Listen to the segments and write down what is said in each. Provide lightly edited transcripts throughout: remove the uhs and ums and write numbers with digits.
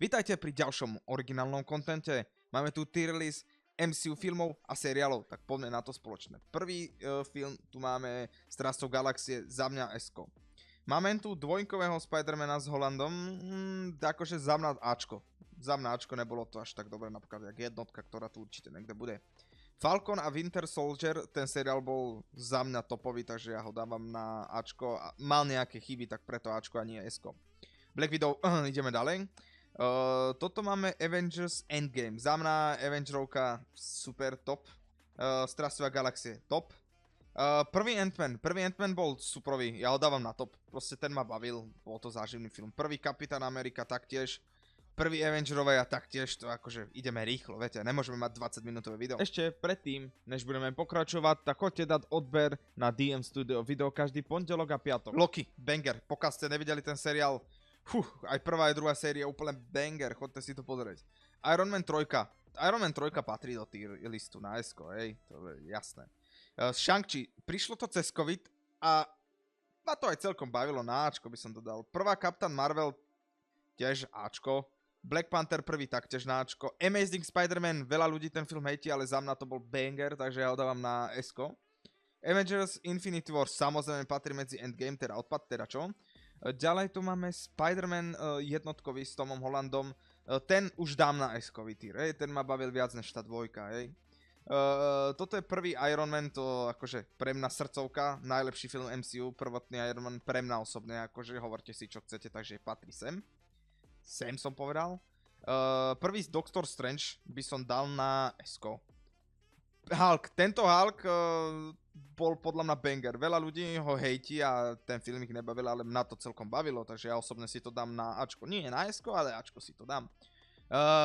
Vítajte pri ďalšom originálnom kontente. Máme tu tier list MCU filmov a seriálov, tak poďme na to spoločne. Prvý film tu máme Strážcov galaxie, za mňa S-ko. Máme tu dvojkového Spidermana s Hollandom, akože za mňa Ačko. Za mňa Ačko, nebolo to až tak dobre, napríklad jak jednotka, ktorá tu určite niekde bude. Falcon a Winter Soldier, ten seriál bol za mňa topový, takže ja ho dávam na Ačko. Mal nejaké chyby, tak preto Ačko a nie S-ko. Black Widow, ideme ďalej. Toto máme Avengers Endgame. Za mňa Avengerovka super top. Strážcovia galaxie top. Prvý Ant-Man bol superový, ja ho dávam na top. Proste ten ma bavil, bol to záživný film. Prvý Kapitán Amerika taktiež. Prvý Avengerové a taktiež, to akože ideme rýchlo, viete, nemôžeme mať 20 minútové video. Ešte predtým, než budeme pokračovať, tak choďte dať odber na DM Studio video každý pondelok a piatok. Loki, banger, pokiaľ ste nevideli ten seriál, aj prvá aj druhá séria úplne banger, chodte si to pozrieť. Iron Man 3 patrí do tier listu na S-ko, hej, to je jasné. Shang-Chi, prišlo to cez COVID a ma to aj celkom bavilo, na Ačko by som to dal. Prvá Captain Marvel, tiež Ačko. Black Panther prvý taktiež na Ačko. Amazing Spider-Man, veľa ľudí ten film hejti, ale za mňa to bol banger, takže ja ho dávam na S-ko. Avengers Infinity War samozrejme patrí medzi Endgame, teda odpad, teda čo? Ďalej tu máme Spider-Man jednotkový s Tomom Hollandom. Ten už dám na S-kový tier, hej? Ten ma bavil viac než tá dvojka, hej? Toto je prvý Iron Man, to akože pre mňa srdcovka, najlepší film MCU, prvotný Iron Man pre mňa osobne, akože hovorte si čo chcete, takže patrí sem. Sem som povedal. Prvý Doctor Strange by som dal na S-ko. Hulk, tento Hulk bol podľa mňa banger. Veľa ľudí ho hejti a ten film ich nebavil, ale mňa to celkom bavilo, takže ja osobne si to dám na Ačko. Nie na S-ko, ale Ačko si to dám.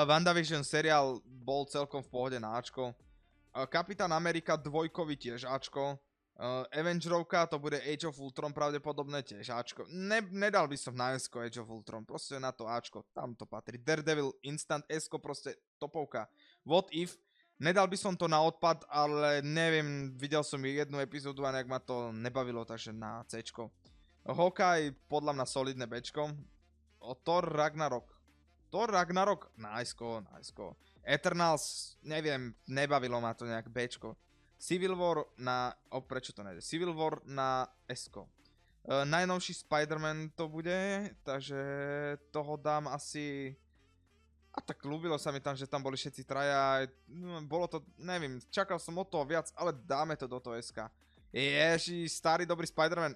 WandaVision seriál bol celkom v pohode na Ačko. Kapitán Amerika dvojkový tiež Ačko. Avengerovka, to bude Age of Ultron pravdepodobne tiež Ačko. Nedal by som na S-ko Age of Ultron, proste na to Ačko, tam to patrí. Daredevil instant S-ko, proste topovka. What If, nedal by som to na odpad, ale neviem, videl som jednu epizódu a nejak ma to nebavilo, takže na C-čko. Hawkeye, podľa mňa solidné B-čko. Thor Ragnarok na S-ko. Eternals, neviem, nebavilo ma to nejak B-čko. Civil War na... prečo to nejde? Civil War na S-ko. Najnovší Spider-Man to bude, takže toho dám asi... A tak ľúbilo sa mi tam, že tam boli všetci traja. Bolo to, neviem, čakal som od toho viac, ale dáme to do toho S-ka. Ježi, starý dobrý Spider-Man.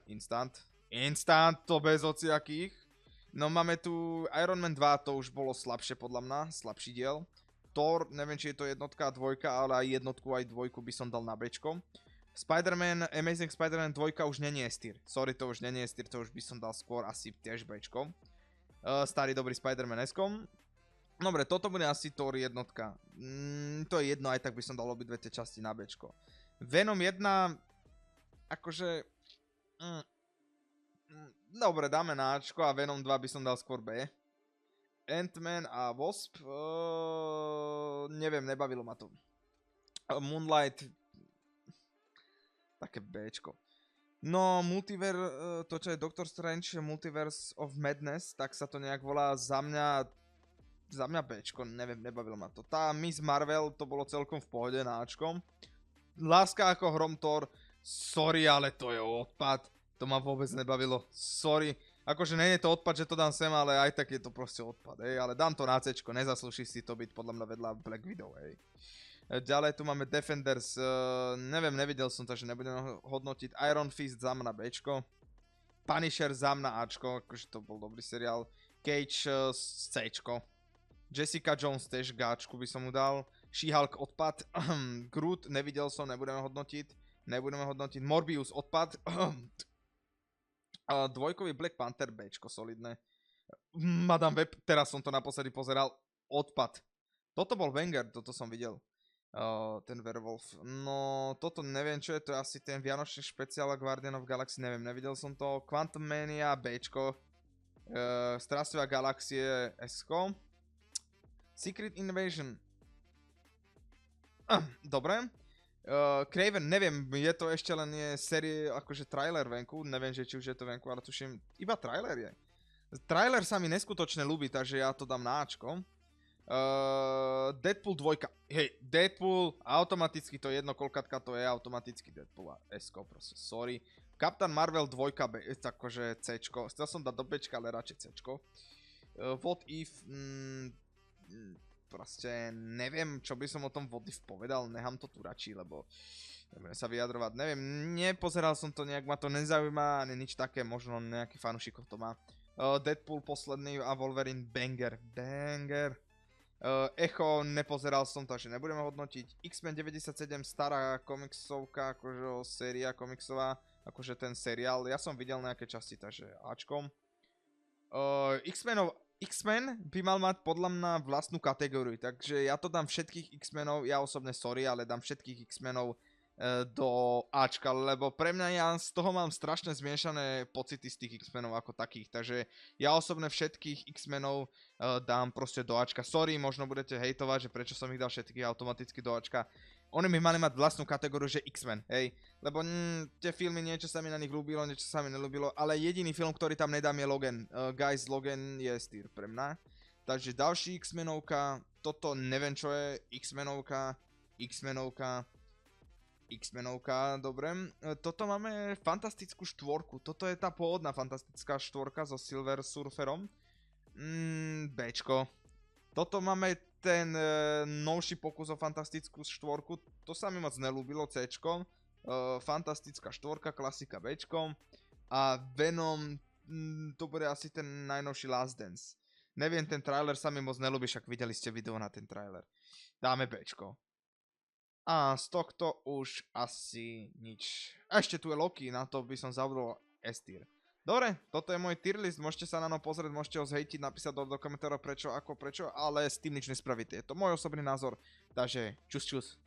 Instant, to bez hociakých. No máme tu Iron Man 2, to už bolo slabšie podľa mňa, slabší diel. Thor, neviem, či je to jednotka a dvojka, ale aj jednotku, aj dvojku by som dal na Bčko. Spider-Man, Amazing Spider-Man 2 už nie je S-tier. Sorry, to už nie je S-tier, to už by som dal skôr asi tiež Bčko. Starý dobrý Spider-Man S-kom. Dobre, toto bude asi Thor jednotka. To je jedno, aj tak by som dal obidve tie časti na Bčko. Venom 1, akože... Dobre, dáme na Ačko a Venom 2 by som dal skôr B. Ant-Man a Wasp, neviem, nebavilo ma to. Moonlight, také Bčko. No, to čo je Doctor Strange, Multiverse of Madness, tak sa to nejak volá, za mňa Bčko, neviem, nebavilo ma to. Tá Miss Marvel, to bolo celkom v pohode na Ačkom. Láska ako hrom Thor, sorry, ale to je odpad, to ma vôbec nebavilo, sorry. Akože nie je to odpad, že to dám sem, ale aj tak je to proste odpad, hej. Ale dám to na C-čko, nezaslúši si to byť podľa mňa vedľa Black Widow, hej. Ďalej tu máme Defenders, neviem, nevidel som to, že nebudem hodnotiť. Iron Fist za mňa Bčko. Punisher za mňa Ačko, akože to bol dobrý seriál. Cage C-čko. Jessica Jones tiež Gáčku by som mu dal. She-Hulk odpad. Groot nevidel som, nebudeme hodnotiť. Morbius odpad. Dvojkový Black Panther Bčko, solidné. Madame Web, teraz som to naposledy pozeral, odpad. Toto bol banger, toto som videl. Ten Werewolf. No, toto neviem, čo je, to je asi ten vianočný špeciál Guardian of Galaxy, neviem, nevidel som to. Quantum Mania Bčko. Strážcovia galaxie S-ko. Secret Invasion. Dobre. Craven, neviem, je to ešte len série, akože trailer venku, neviem, že či už je to venku, ale tuším, iba trailer je. Trailer sa mi neskutočne ľúbi, takže ja to dám na Ačko. Deadpool 2. Hej, Deadpool, automaticky to jedno kolkatka, to je automaticky Deadpool a S-ko, proste, sorry. Captain Marvel 2, akože C-čko. Chcel som dať do B-čka, ale radšej C-čko. What If, proste neviem, čo by som o tom What If povedal, nechám to tu radšej, lebo nebudem sa vyjadrovať, neviem, nepozeral som to, nejak ma to nezaujíma, ani nič také, možno nejaký fanúšikov to má. Deadpool posledný a Wolverine banger. Echo nepozeral som, takže nebudeme hodnotiť. X-Men 97, stará komiksovka, akože séria komiksová, akože ten seriál. Ja som videl nejaké časti, takže Ačkom. X-Men by mal mať podľa mňa vlastnú kategóriu, takže ja to dám všetkých X-Menov, ja osobne sorry, ale dám všetkých X-Menov do Ačka, lebo pre mňa ja z toho mám strašne zmiešané pocity z tých X-Menov ako takých, takže ja osobne všetkých X-Menov dám proste do Ačka. Sorry, možno budete hejtovať, že prečo som ich dal všetkých automaticky do Ačka. Oni by mali mať vlastnú kategóriu, že X-Men, hej, lebo tie filmy, niečo sa mi na nich ľúbilo, niečo sa mi nelúbilo, ale jediný film, ktorý tam nedám je Logan. Guys, Logan je styr pre mňa. Takže ďalší X-Menovka, toto neviem čo je, X-Menovka, dobre. Toto máme fantastickú štvorku. Toto je tá pôvodná fantastická štvorka so Silver Surferom. Bčko. Toto máme ten novší pokus o fantastickú štvorku. To sa mi moc nelúbilo, Cčko. Fantastická štvorka, klasika Bčko. A Venom, to bude asi ten najnovší Last Dance. Neviem, ten trailer sa mi moc nelúbi, však videli ste video na ten trailer. Dáme Bčko. A z tohto už asi nič. A ešte tu je Loki, na to by som zabudol S-tier. Dobre, toto je môj tier list, môžete sa na no pozrieť, môžete ho zhejtiť, napísať do komentárov prečo, ale s tým nič nespravíte. Je to môj osobný názor, takže čus čus.